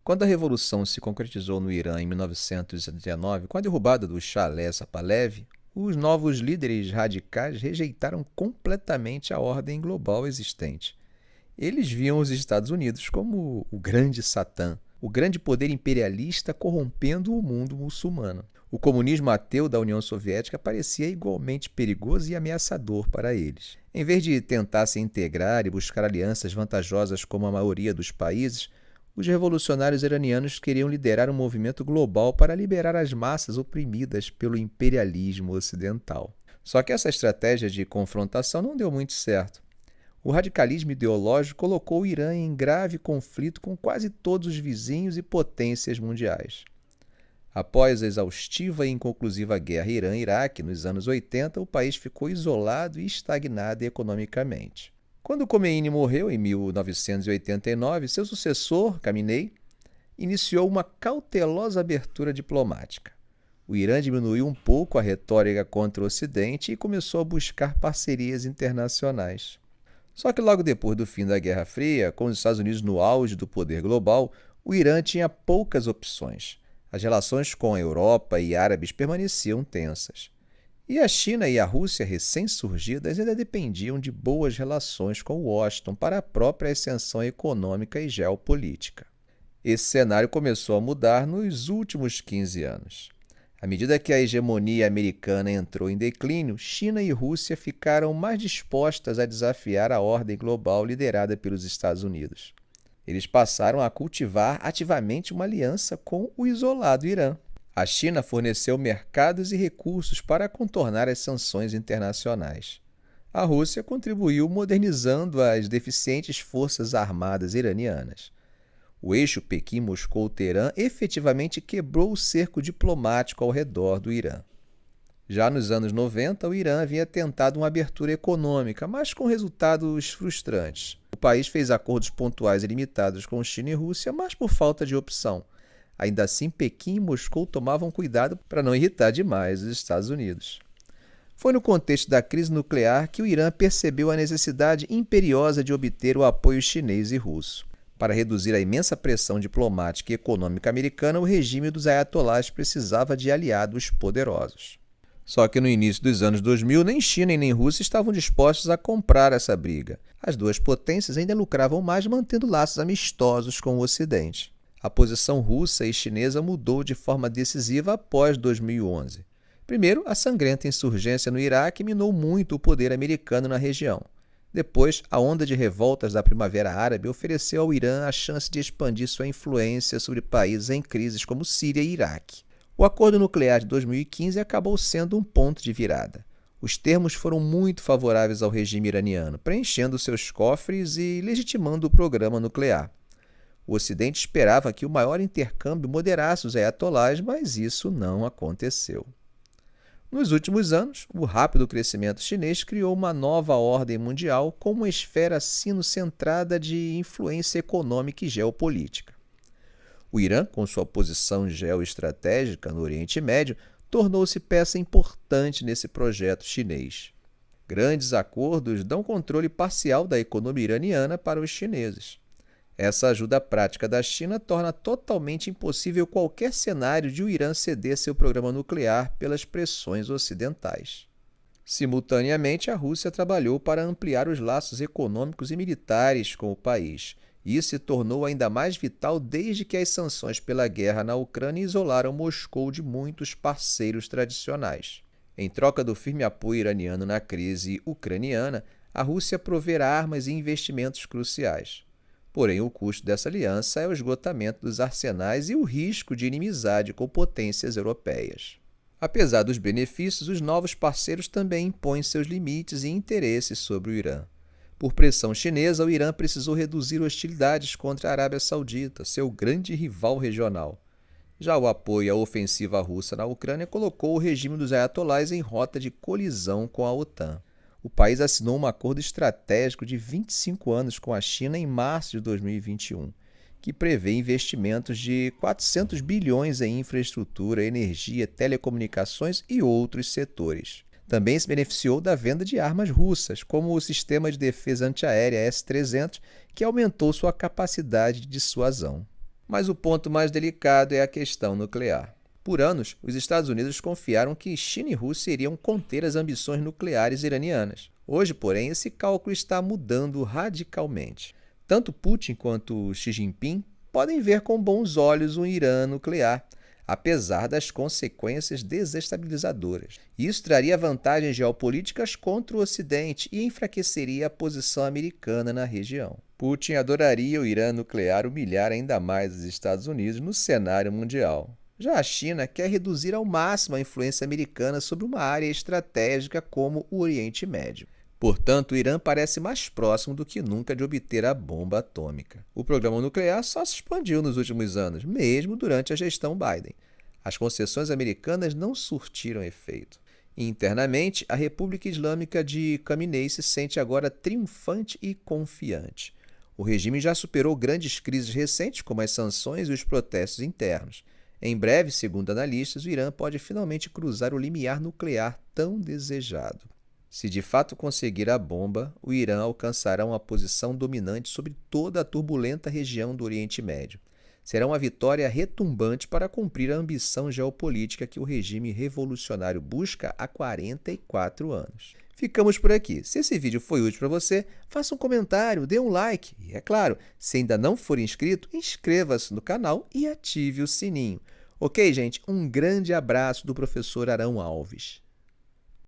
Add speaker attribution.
Speaker 1: Quando a revolução se concretizou no Irã em 1979, com a derrubada do Shah Pahlavi, os novos líderes radicais rejeitaram completamente a ordem global existente. Eles viam os Estados Unidos como o grande Satã, o grande poder imperialista corrompendo o mundo muçulmano. O comunismo ateu da União Soviética parecia igualmente perigoso e ameaçador para eles. Em vez de tentar se integrar e buscar alianças vantajosas como a maioria dos países, os revolucionários iranianos queriam liderar um movimento global para liberar as massas oprimidas pelo imperialismo ocidental. Só que essa estratégia de confrontação não deu muito certo. O radicalismo ideológico colocou o Irã em grave conflito com quase todos os vizinhos e potências mundiais. Após a exaustiva e inconclusiva guerra Irã-Iraque nos anos 80, o país ficou isolado e estagnado economicamente. Quando Khomeini morreu em 1989, seu sucessor, Khamenei, iniciou uma cautelosa abertura diplomática. O Irã diminuiu um pouco a retórica contra o Ocidente e começou a buscar parcerias internacionais. Só que logo depois do fim da Guerra Fria, com os Estados Unidos no auge do poder global, o Irã tinha poucas opções. As relações com a Europa e árabes permaneciam tensas. E a China e a Rússia, recém-surgidas, ainda dependiam de boas relações com Washington para a própria ascensão econômica e geopolítica. Esse cenário começou a mudar nos últimos 15 anos. À medida que a hegemonia americana entrou em declínio, China e Rússia ficaram mais dispostas a desafiar a ordem global liderada pelos Estados Unidos. Eles passaram a cultivar ativamente uma aliança com o isolado Irã. A China forneceu mercados e recursos para contornar as sanções internacionais. A Rússia contribuiu modernizando as deficientes forças armadas iranianas. O eixo Pequim-Moscou-Teherã efetivamente quebrou o cerco diplomático ao redor do Irã. Já nos anos 90, o Irã havia tentado uma abertura econômica, mas com resultados frustrantes. O país fez acordos pontuais e limitados com China e Rússia, mas por falta de opção. Ainda assim, Pequim e Moscou tomavam cuidado para não irritar demais os Estados Unidos. Foi no contexto da crise nuclear que o Irã percebeu a necessidade imperiosa de obter o apoio chinês e russo. Para reduzir a imensa pressão diplomática e econômica americana, o regime dos ayatolás precisava de aliados poderosos. Só que no início dos anos 2000, nem China e nem Rússia estavam dispostos a comprar essa briga. As duas potências ainda lucravam mais mantendo laços amistosos com o Ocidente. A posição russa e chinesa mudou de forma decisiva após 2011. Primeiro, a sangrenta insurgência no Iraque minou muito o poder americano na região. Depois, a onda de revoltas da Primavera Árabe ofereceu ao Irã a chance de expandir sua influência sobre países em crises como Síria e Iraque. O acordo nuclear de 2015 acabou sendo um ponto de virada. Os termos foram muito favoráveis ao regime iraniano, preenchendo seus cofres e legitimando o programa nuclear. O Ocidente esperava que o maior intercâmbio moderasse os ayatolás, mas isso não aconteceu. Nos últimos anos, o rápido crescimento chinês criou uma nova ordem mundial com uma esfera sino-centrada de influência econômica e geopolítica. O Irã, com sua posição geoestratégica no Oriente Médio, tornou-se peça importante nesse projeto chinês. Grandes acordos dão controle parcial da economia iraniana para os chineses. Essa ajuda prática da China torna totalmente impossível qualquer cenário de o Irã ceder seu programa nuclear pelas pressões ocidentais. Simultaneamente, a Rússia trabalhou para ampliar os laços econômicos e militares com o país. Isso se tornou ainda mais vital desde que as sanções pela guerra na Ucrânia isolaram Moscou de muitos parceiros tradicionais. Em troca do firme apoio iraniano na crise ucraniana, a Rússia proverá armas e investimentos cruciais. Porém, o custo dessa aliança é o esgotamento dos arsenais e o risco de inimizade com potências europeias. Apesar dos benefícios, os novos parceiros também impõem seus limites e interesses sobre o Irã. Por pressão chinesa, o Irã precisou reduzir hostilidades contra a Arábia Saudita, seu grande rival regional. Já o apoio à ofensiva russa na Ucrânia colocou o regime dos ayatolás em rota de colisão com a OTAN. O país assinou um acordo estratégico de 25 anos com a China em março de 2021, que prevê investimentos de 400 bilhões em infraestrutura, energia, telecomunicações e outros setores. Também se beneficiou da venda de armas russas, como o sistema de defesa antiaérea S-300, que aumentou sua capacidade de dissuasão. Mas o ponto mais delicado é a questão nuclear. Por anos, os Estados Unidos confiaram que China e Rússia iriam conter as ambições nucleares iranianas. Hoje, porém, esse cálculo está mudando radicalmente. Tanto Putin quanto Xi Jinping podem ver com bons olhos um Irã nuclear, apesar das consequências desestabilizadoras. Isso traria vantagens geopolíticas contra o Ocidente e enfraqueceria a posição americana na região. Putin adoraria o Irã nuclear humilhar ainda mais os Estados Unidos no cenário mundial. Já a China quer reduzir ao máximo a influência americana sobre uma área estratégica como o Oriente Médio. Portanto, o Irã parece mais próximo do que nunca de obter a bomba atômica. O programa nuclear só se expandiu nos últimos anos, mesmo durante a gestão Biden. As concessões americanas não surtiram efeito. Internamente, a República Islâmica de Khamenei se sente agora triunfante e confiante. O regime já superou grandes crises recentes, como as sanções e os protestos internos. Em breve, segundo analistas, o Irã pode finalmente cruzar o limiar nuclear tão desejado. Se de fato conseguir a bomba, o Irã alcançará uma posição dominante sobre toda a turbulenta região do Oriente Médio. Será uma vitória retumbante para cumprir a ambição geopolítica que o regime revolucionário busca há 44 anos. Ficamos por aqui. Se esse vídeo foi útil para você, faça um comentário, dê um like e, é claro, se ainda não for inscrito, inscreva-se no canal e ative o sininho. Ok, gente? Um grande abraço do professor Arão Alves.